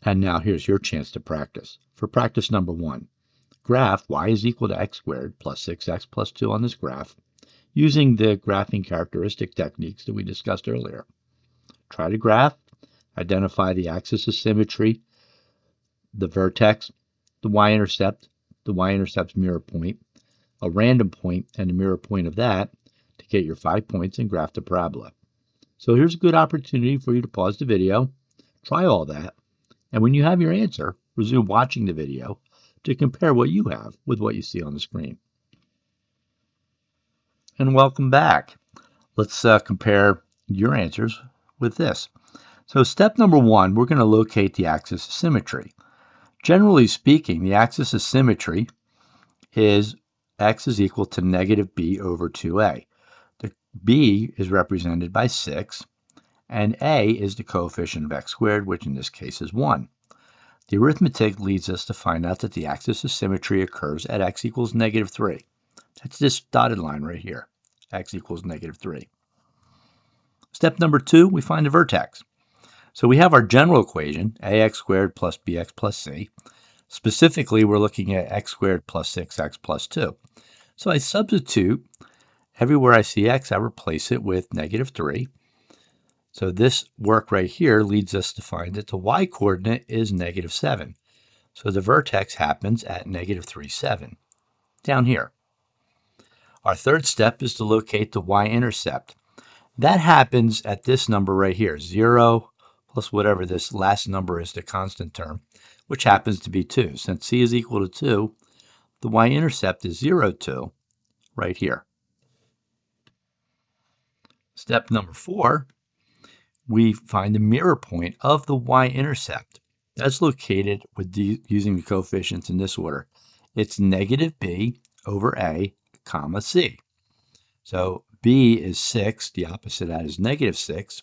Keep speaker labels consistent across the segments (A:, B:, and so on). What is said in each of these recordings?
A: And now here's your chance to practice. For practice number 1, graph y is equal to x squared plus 6x plus 2 on this graph using the graphing characteristic techniques that we discussed earlier. Try to graph, identify the axis of symmetry, the vertex, the y-intercept's mirror point, a random point, and the mirror point of that to get your 5 points and graph the parabola. So here's a good opportunity for you to pause the video, try all that, and when you have your answer, resume watching the video to compare what you have with what you see on the screen. And welcome back. Let's compare your answers with this. So step number 1, we're going to locate the axis of symmetry. Generally speaking, the axis of symmetry is x is equal to negative b over 2a. The b is represented by 6, and a is the coefficient of x squared, which in this case is 1. The arithmetic leads us to find out that the axis of symmetry occurs at x equals negative 3. That's this dotted line right here, x equals negative 3. Step number 2, we find the vertex. So we have our general equation, ax squared plus bx plus c. Specifically, we're looking at x squared plus 6x plus 2. So I substitute, everywhere I see x, I replace it with negative 3. So this work right here leads us to find that the y-coordinate is negative 7. So the vertex happens at negative 3, 7, down here. Our third step is to locate the y-intercept. That happens at this number right here, 0 plus whatever this last number is, the constant term, which happens to be 2. Since c is equal to 2, the y-intercept is 0, 2, right here. Step number 4, we find the mirror point of the y-intercept. That's located using the coefficients in this order. It's negative b over a, comma c. So b is 6, the opposite of that is negative 6.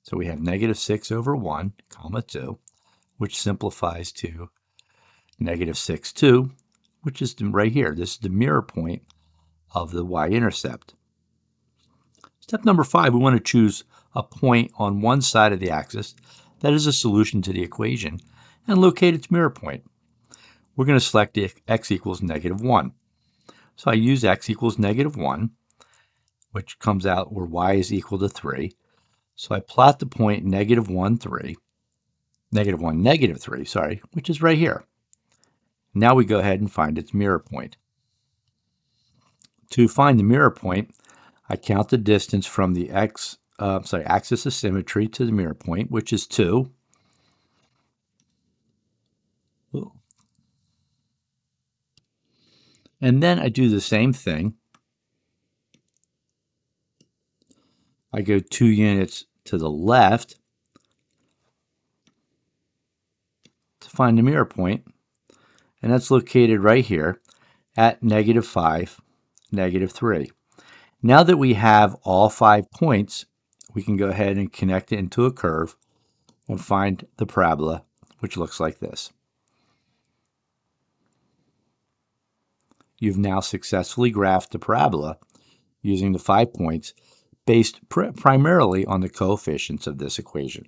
A: So we have negative 6 over 1, comma 2, which simplifies to negative 6, 2, which is right here. This is the mirror point of the y-intercept. Step number 5, we want to choose a point on one side of the axis that is a solution to the equation and locate its mirror point. We're going to select the x equals negative 1. So I use x equals negative 1, which comes out where y is equal to 3. So I plot the point negative 1, 3, negative 1, negative 3, which is right here. Now we go ahead and find its mirror point. To find the mirror point, I count the distance from the axis of symmetry to the mirror point, which is 2. And then I do the same thing. I go 2 units to the left to find the mirror point, and that's located right here at negative 5, negative 3. Now that we have all 5 points, we can go ahead and connect it into a curve and find the parabola, which looks like this. You've now successfully graphed the parabola using the 5 points based primarily on the coefficients of this equation.